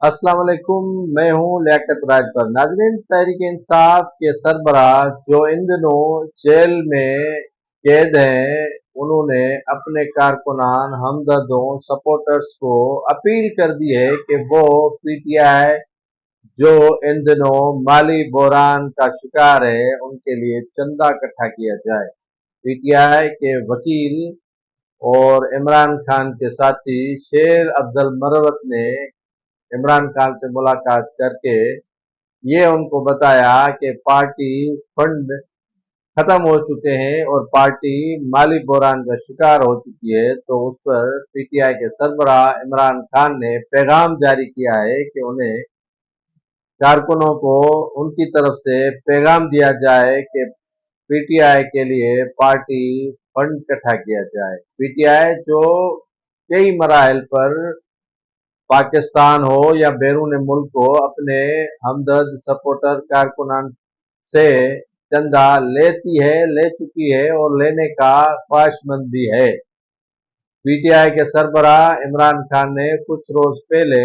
अस्सलाम वालेकुम। मैं हूं लियाकत राजभर। नाजरीन, तहरीक इंसाफ के सरबराह जो इन दिनों जेल में कैद हैं, उन्होंने अपने कारकुनान, हमदर्दों, सपोर्टर्स को अपील कर दी है कि वो पीटीआई जो इन दिनों माली बहरान का शिकार है, उनके लिए चंदा इकट्ठा किया जाए। पीटीआई के वकील और इमरान खान के साथी शेर अफजल मरवत ने इमरान खान से मुलाकात करके ये उनको बताया कि पार्टी फंड खत्म हो चुके हैं और पार्टी माली बहरान का शिकार हो चुकी है। तो उस पर पीटीआई के सरबराह इमरान खान ने पैगाम जारी किया है कि उन्हें कारकुनों को उनकी तरफ से पैगाम दिया जाए कि पीटीआई के लिए पार्टी फंड इकट्ठा किया जाए। पीटीआई जो कई मराहल पर पाकिस्तान हो या बैरून मुल्क हो, अपने हमदर्द सपोर्टर कारकुनान से चंदा लेती है, ले चुकी है और लेने का ख्वाहिशमंद भी है। पीटीआई के सरबराह इमरान खान ने कुछ रोज पहले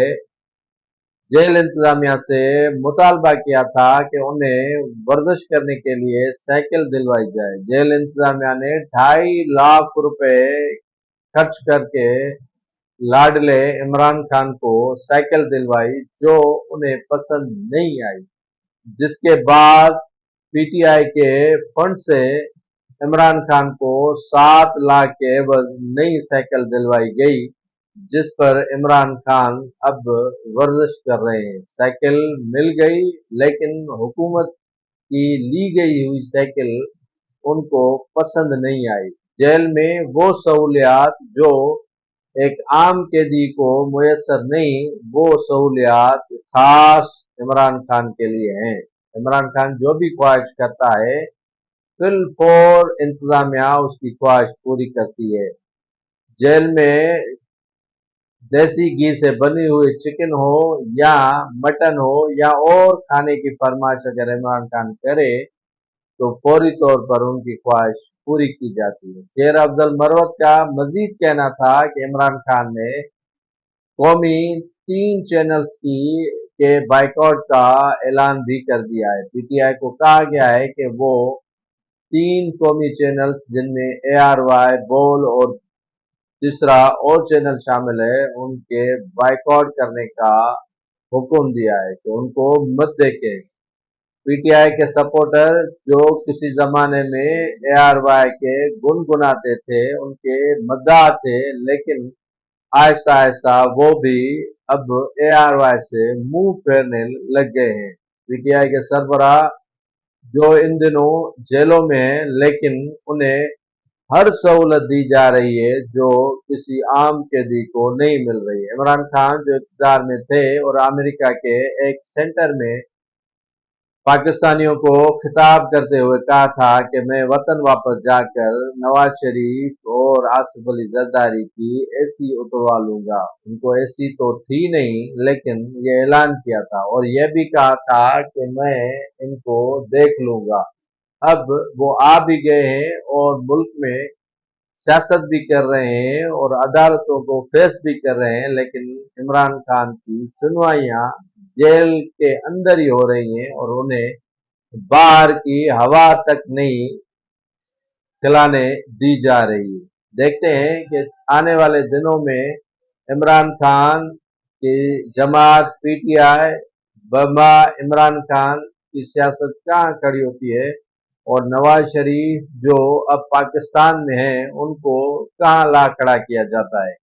जेल इंतजामिया से मुतालबा किया था कि उन्हें वर्जिश करने के लिए साइकिल दिलवाई जाए। जेल इंतजामिया ने 2.5 लाख रुपए खर्च करके लाडले इमरान खान को साइकिल दिलवाई, जो उन्हें पसंद नहीं आई। जिसके बाद पीटीआई के फंड से इमरान खान को 7 लाख के एवज नई साइकिल दिलवाई गई, जिस पर इमरान खान अब वर्जिश कर रहे हैं। साइकिल मिल गई, लेकिन हुकूमत की ली गई हुई साइकिल उनको पसंद नहीं आई। जेल में वो सहूलियात जो एक आम कैदी को मुयसर नहीं, वो सहूलियात खास इमरान खान के लिए हैं। इमरान खान जो भी ख्वाहिश करता है, फिल फौर इंतजामिया उसकी ख्वाहिश पूरी करती है। जेल में देसी घी से बनी हुई चिकन हो या मटन हो या और खाने की फरमाइश अगर इमरान खान करे, तो फौरी तौर पर उनकी ख्वाहिश पूरी की जाती है। शेर अफजल मरवत का मजीद कहना था कि इमरान खान ने कौमी 3 चैनल्स की के बाइकआउट का ऐलान भी कर दिया है। पीटीआई को कहा गया है कि वो 3 कौमी चैनल्स, जिनमें ARY, बोल और तीसरा और चैनल शामिल है, उनके बाइकआउट करने का हुक्म दिया है कि उनको मत देखें। पीटीआई के सपोर्टर जो किसी जमाने में ARY के गुनगुनाते थे, उनके मद्दाह थे, लेकिन आहिस्ता आहिस्ता वो भी अब ARY से मुंह फेरने लग गए हैं। पीटीआई के सरबराह जो इन दिनों जेलों में हैं, लेकिन उन्हें हर सहूलत दी जा रही है जो किसी आम कैदी को नहीं मिल रही है। इमरान खान जो इक़्तिदार में थे और अमेरिका के एक सेंटर में पाकिस्तानियों को खिताब करते हुए कहा था कि मैं वतन वापस जाकर नवाज शरीफ और आसिफ अली जरदारी की एसी उतरवा लूंगा। उनको एसी तो थी नहीं, लेकिन ये ऐलान किया था और यह भी कहा था कि मैं इनको देख लूंगा। अब वो आ भी गए हैं और मुल्क में सियासत भी कर रहे हैं और अदालतों को फेस भी कर रहे हैं, लेकिन इमरान खान की सुनवाइयां जेल के अंदर ही हो रही हैं और उन्हें बाहर की हवा तक नहीं खिलाने दी जा रही है। देखते हैं कि आने वाले दिनों में इमरान खान की जमात पीटीआई बमा इमरान खान की सियासत कहाँ खड़ी होती है और नवाज शरीफ जो अब पाकिस्तान में हैं, उनको कहाँ ला खड़ा किया जाता है।